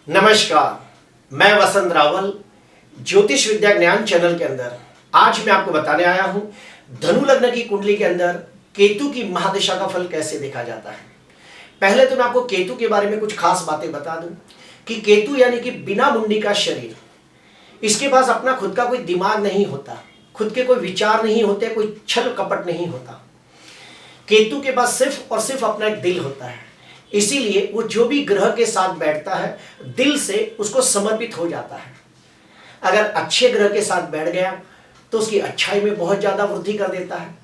नमस्कार, मैं वसंत रावल ज्योतिष विद्या ज्ञान चैनल के अंदर आज मैं आपको बताने आया हूं धनु लग्न की कुंडली के अंदर केतु की महादशा का फल कैसे देखा जाता है। पहले तो मैं आपको केतु के बारे में कुछ खास बातें बता दूं कि केतु यानी कि बिना मुंडी का शरीर, इसके पास अपना खुद का कोई दिमाग नहीं होता, खुद के कोई विचार नहीं होते, कोई छल कपट नहीं होता। केतु के पास सिर्फ और सिर्फ अपना एक दिल होता है, इसीलिए वो जो भी ग्रह के साथ बैठता है दिल से उसको समर्पित हो जाता है। अगर अच्छे ग्रह के साथ बैठ गया तो उसकी अच्छाई में बहुत ज्यादा वृद्धि कर देता है,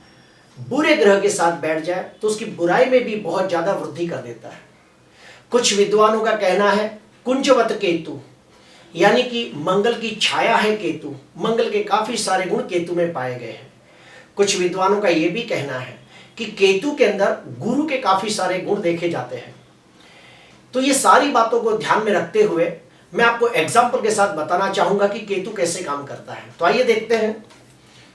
बुरे ग्रह के साथ बैठ जाए तो उसकी बुराई में भी बहुत ज्यादा वृद्धि कर देता है। कुछ विद्वानों का कहना है कुंजवत केतु, यानी कि मंगल की छाया है केतु, मंगल के काफी सारे गुण केतु में पाए गए हैं। कुछ विद्वानों का यह भी कहना है कि केतु के अंदर गुरु के काफी सारे गुण देखे जाते हैं। तो ये सारी बातों को ध्यान में रखते हुए मैं आपको एग्जाम्पल के साथ बताना चाहूंगा कि केतु कैसे काम करता है। तो आइए देखते हैं।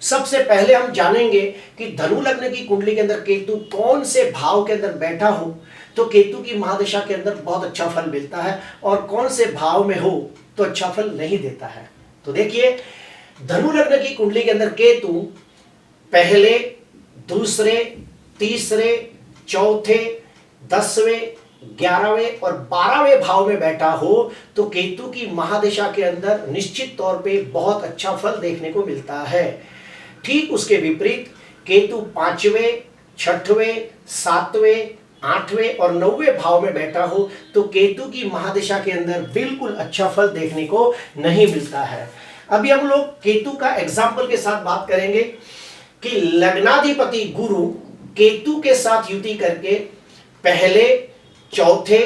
सबसे पहले हम जानेंगे कि धनु लग्न की कुंडली के अंदर केतु कौन से भाव के अंदर बैठा हो तो केतु की महादशा के अंदर बहुत अच्छा फल मिलता है, और कौन से भाव में हो तो अच्छा फल नहीं देता है। तो देखिए, धनु लग्न की कुंडली के अंदर केतु पहले, दूसरे, तीसरे, चौथे, 10वें, 11वें और 12वें भाव में बैठा हो तो केतु की महादशा के अंदर निश्चित तौर पे बहुत अच्छा फल देखने को मिलता है। ठीक उसके विपरीत केतु 5वें, 6वें, 7वें, 8वें और 9वें भाव में बैठा हो तो केतु की महादशा के अंदर बिल्कुल अच्छा फल देखने को नहीं मिलता है। अभी हम लोग केतु का एग्जाम्पल के साथ बात करेंगे कि लग्नाधिपति गुरु केतु के साथ युति करके पहले, चौथे,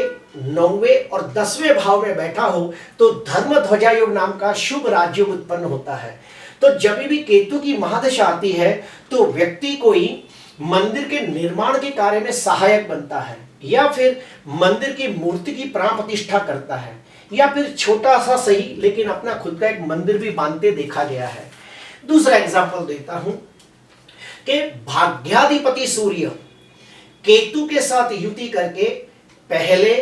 9वें और 10वें भाव में बैठा हो तो धर्म ध्वजा योग नाम का शुभ राजयोग उत्पन्न होता है। तो जब भी केतु की महादशा आती है तो व्यक्ति कोई मंदिर के निर्माण के कार्य में सहायक बनता है, या फिर मंदिर की मूर्ति की प्राण प्रतिष्ठा करता है, या फिर छोटा सा सही लेकिन अपना खुद का एक मंदिर भी बांधते देखा गया है। दूसरा एग्जाम्पल देता हूं कि भाग्याधिपति सूर्य केतु के साथ युति करके पहले,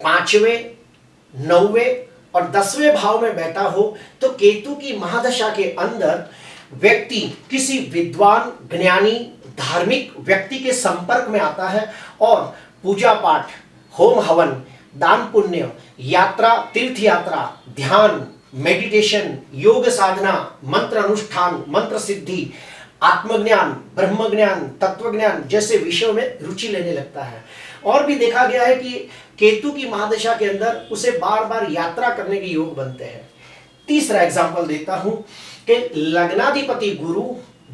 5वें, 9वें और 10वें भाव में बैठा हो तो केतु की महादशा के अंदर व्यक्ति किसी विद्वान, ज्ञानी, धार्मिक व्यक्ति के संपर्क में आता है और पूजा पाठ, होम हवन, दान पुण्य, यात्रा, तीर्थ यात्रा, ध्यान, मेडिटेशन, योग साधना, मंत्र अनुष्ठान, मंत्र सिद्धि, आत्मज्ञान, ब्रह्मज्ञान, तत्वज्ञान जैसे विषयों में रुचि लेने लगता है। और भी देखा गया है कि केतु की महादशा के अंदर उसे बार बार यात्रा करने के योग बनते हैं। तीसरा एग्जाम्पल देता हूं कि लग्नाधिपति गुरु,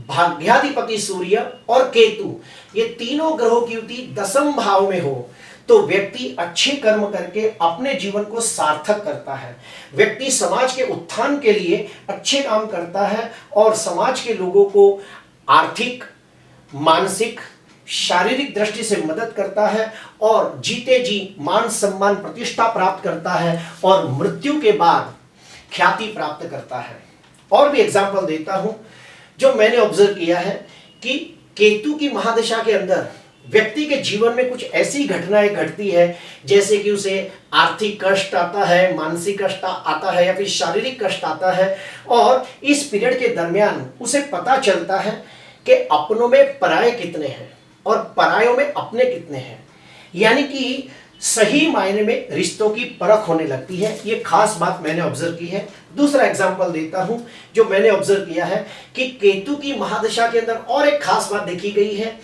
भाग्याधिपति सूर्य और केतु, ये तीनों ग्रहों की युति 10वें भाव में हो तो व्यक्ति अच्छे कर्म करके अपने जीवन को सार्थक करता है। व्यक्ति समाज के उत्थान के लिए अच्छे काम करता है और समाज के लोगों को आर्थिक, मानसिक, शारीरिक दृष्टि से मदद करता है और जीते जी मान सम्मान प्रतिष्ठा प्राप्त करता है और मृत्यु के बाद ख्याति प्राप्त करता है। और भी एग्जाम्पल देता हूं जो मैंने ऑब्जर्व किया है कि केतु की महादशा के अंदर व्यक्ति के जीवन में कुछ ऐसी घटनाएं घटती है जैसे कि उसे आर्थिक कष्ट आता है, मानसिक कष्ट आता है या फिर शारीरिक कष्ट आता है, और इस पीरियड के दरमियान उसे पता चलता है कि अपनों में पराये कितने हैं और परायों में अपने कितने हैं, यानी कि सही मायने में रिश्तों की परख होने लगती है। ये खास बात मैंने ऑब्जर्व की है। दूसरा एग्जाम्पल देता हूं जो मैंने ऑब्जर्व किया है कि केतु की महादशा के अंदर और एक खास बात देखी गई है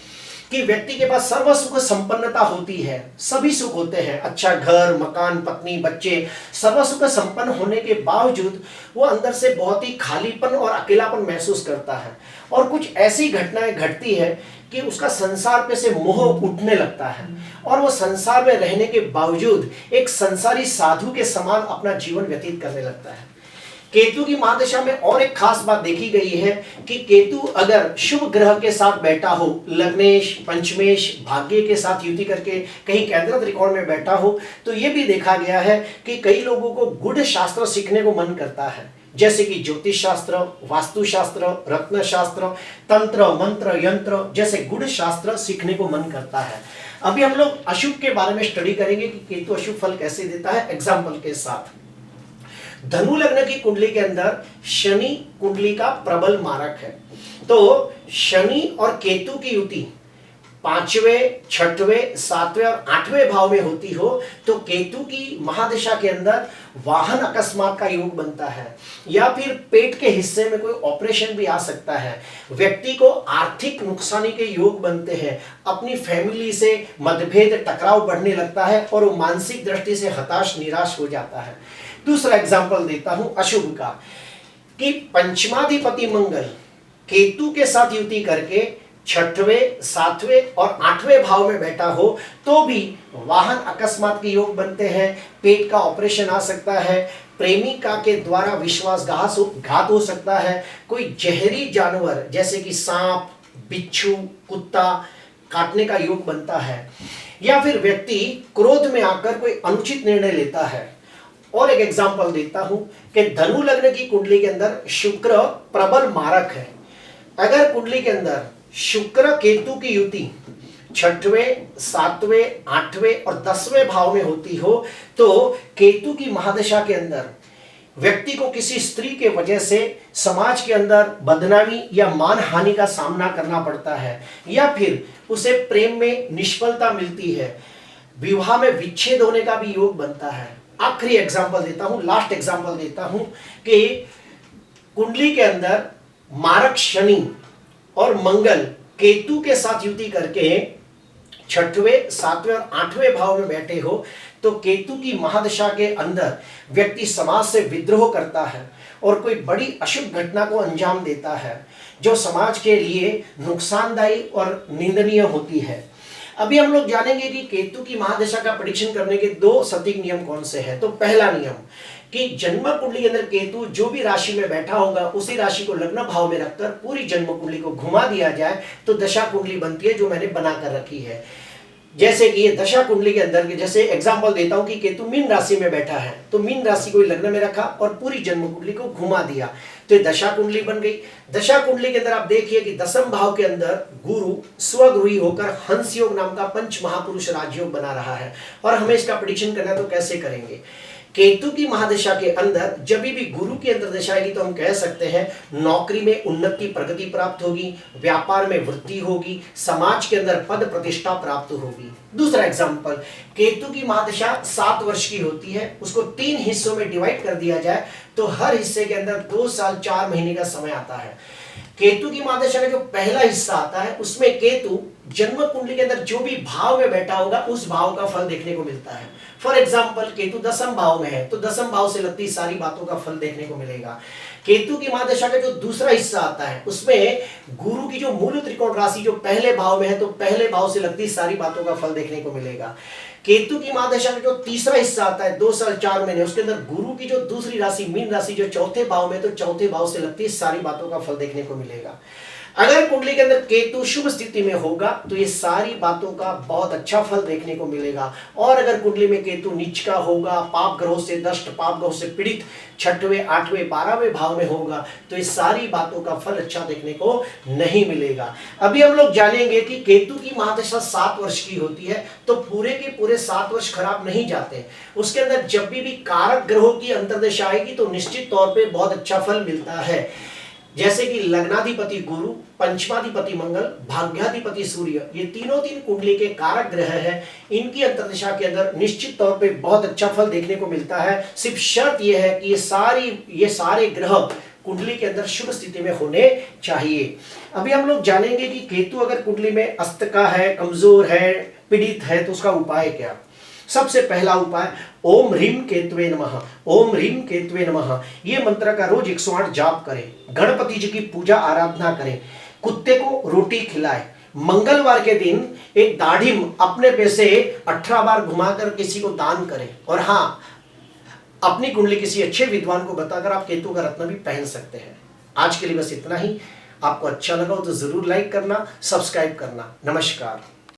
कि व्यक्ति के पास सर्व सुख संपन्नता होती है, सभी सुख होते हैं, अच्छा घर, मकान, पत्नी, बच्चे, सर्व सुख संपन्न होने के बावजूद वो अंदर से बहुत ही खालीपन और अकेलापन महसूस करता है, और कुछ ऐसी घटनाएं घटती है कि उसका संसार पे से मोह उठने लगता है और वो संसार में रहने के बावजूद एक संसारी साधु के समान अपना जीवन व्यतीत करने लगता है। केतु की महादशा में और एक खास बात देखी गई है कि केतु अगर शुभ ग्रह के साथ बैठा हो, लग्नेश, पंचमेश, भाग्य के साथ युति करके कहीं केंद्र त्रिकोण में बैठा हो तो ये भी देखा गया है कि कई लोगों को गूढ़ शास्त्र सीखने को मन करता है, जैसे कि ज्योतिष शास्त्र, वास्तु शास्त्र, रत्न शास्त्र, तंत्र, मंत्र, यंत्र जैसे गूढ़ शास्त्र सीखने को मन करता है। अभी हम लोग अशुभ के बारे में स्टडी करेंगे कि केतु अशुभ फल कैसे देता है एग्जाम्पल के साथ। धनु लग्न की कुंडली के अंदर शनि कुंडली का प्रबल मारक है। तो शनि और केतु की युति पांचवें, छठवें, सातवें और आठवें भाव में होती हो तो केतु की महादशा के अंदर वाहन अकस्मात का योग बनता है, या फिर पेट के हिस्से में कोई ऑपरेशन भी आ सकता है। व्यक्ति को आर्थिक नुकसानी के योग बनते हैं, अपनी फैमिली से मतभेद टकराव बढ़ने लगता है और वो मानसिक दृष्टि से हताश निराश हो जाता है। दूसरा एग्जाम्पल देता हूं अशुभ का, कि पंचमाधिपति मंगल केतु के साथ युति करके छठवें, सातवें और आठवें भाव में बैठा हो तो भी वाहन अकस्मात के योग बनते हैं, पेट का ऑपरेशन आ सकता है, प्रेमिका के द्वारा विश्वासघात हो सकता है, कोई जहरी जानवर जैसे कि सांप, बिच्छू, कुत्ता काटने का योग बनता है, या फिर व्यक्ति क्रोध में आकर कोई अनुचित निर्णय लेता है। और एक एग्जाम्पल देता हूं कि धनु लग्न की कुंडली के अंदर शुक्र प्रबल मारक है। अगर कुंडली के अंदर शुक्र केतु की युति छठवें, सातवें, आठवें और 10वें भाव में होती हो तो केतु की महादशा के अंदर व्यक्ति को किसी स्त्री के वजह से समाज के अंदर बदनामी या मान हानि का सामना करना पड़ता है, या फिर उसे प्रेम में निष्फलता मिलती है, विवाह में विच्छेद होने का भी योग बनता है। आखिरी एग्जाम्पल देता हूं, लास्ट एग्जाम्पल देता हूं कि कुंडली के अंदर मारक शनि और मंगल केतु के साथ युति करके छठवें, सातवें और आठवें भाव में बैठे हो तो केतु की महादशा के अंदर व्यक्ति समाज से विद्रोह करता है और कोई बड़ी अशुभ घटना को अंजाम देता है जो समाज के लिए नुकसानदायी और निंदनीय होती है। अभी हम लोग जानेंगे कि केतु की महादशा का प्रेडिक्शन करने के 2 सटीक नियम कौन से हैं। तो पहला नियम कि जन्म कुंडली के अंदर केतु जो भी राशि में बैठा होगा उसी राशि को लग्न भाव में रखकर पूरी जन्म कुंडली को घुमा दिया जाए तो दशा कुंडली बनती है, जो मैंने बनाकर रखी है। जैसे कि ये दशा कुंडली के अंदर, जैसे एग्जांपल देता हूं कि केतु मीन राशि में बैठा है तो मीन राशि को लग्न में रखा और पूरी जन्म कुंडली को घुमा दिया तो ये दशा कुंडली बन गई। दशा कुंडली के अंदर आप देखिए कि 10वें भाव के अंदर गुरु स्वगृही होकर हंस योग नाम का पंच महापुरुष राजयोग बना रहा है। और हमें इसका प्रेडिक्शन करना है तो कैसे करेंगे। केतु की महादशा के अंदर जब भी गुरु की अंतर्दशा आएगी तो हम कह सकते हैं नौकरी में उन्नति प्रगति प्राप्त होगी, व्यापार में वृद्धि होगी, समाज के अंदर पद प्रतिष्ठा प्राप्त होगी। दूसरा एग्जाम्पल, केतु की महादशा 7 वर्ष की होती है, उसको 3 हिस्सों में डिवाइड कर दिया जाए तो हर हिस्से के अंदर 2 साल 4 महीने का समय आता है। केतु की महादशा का जो पहला हिस्सा आता है उसमें केतु जन्म कुंडली के अंदर जो भी भाव में बैठा होगा उस भाव का फल देखने को मिलता है। फॉर एग्जाम्पल केतु 10वें भाव में है तो 10वें भाव से लगती सारी बातों का फल देखने को मिलेगा। केतु की महादशा का जो दूसरा हिस्सा आता है उसमें गुरु की जो मूल त्रिकोण राशि जो पहले भाव में है तो पहले भाव से लगती सारी बातों का फल देखने को मिलेगा। केतु की महादशा का जो तीसरा हिस्सा आता है 2 साल 4 महीने, उसके अंदर गुरु की जो दूसरी राशि मीन राशि जो चौथे भाव में तो चौथे भाव से लगती सारी बातों का फल देखने को मिलेगा। अगर कुंडली के अंदर केतु शुभ स्थिति में होगा तो ये सारी बातों का बहुत अच्छा फल देखने को मिलेगा। और अगर कुंडली में केतु नीच का होगा, पाप ग्रहों से दष्ट, पाप ग्रहों से पीड़ित 6वें, 8वें, 12वें भाव में होगा तो ये सारी बातों का फल अच्छा देखने को नहीं मिलेगा। अभी हम लोग जानेंगे कि केतु की महादशा 7 वर्ष की होती है तो पूरे के पूरे 7 वर्ष खराब नहीं जाते। उसके अंदर जब भी कारक ग्रहों की अंतर्दशा आएगी तो निश्चित तौर पे बहुत अच्छा फल मिलता है। जैसे कि लग्नाधिपति गुरु, पंचमाधिपति मंगल, भाग्याधिपति सूर्य, ये तीनों कुंडली के कारक ग्रह हैं। इनकी अंतर्दशा के अंदर निश्चित तौर पे बहुत अच्छा फल देखने को मिलता है। सिर्फ शर्त यह है कि ये सारे ग्रह कुंडली के अंदर शुभ स्थिति में होने चाहिए। अभी हम लोग जानेंगे कि केतु अगर कुंडली में अस्त का है, कमजोर है, पीड़ित है तो उसका उपाय क्या। सबसे पहला उपाय ओम ह्रीम केतवे नमः, ओम ह्रीम केतवे नमः, ये मंत्र का रोज 108 जाप करें। गणपति जी की पूजा आराधना करें, कुत्ते को रोटी खिलाएं। मंगलवार के दिन एक दाढ़ी अपने पैसे 18 बार घुमाकर किसी को दान करें। और हाँ, अपनी कुंडली किसी अच्छे विद्वान को बताकर आप केतु का रत्न भी पहन सकते हैं। आज के लिए बस इतना ही। आपको अच्छा लगा हो तो जरूर लाइक करना, सब्सक्राइब करना। नमस्कार।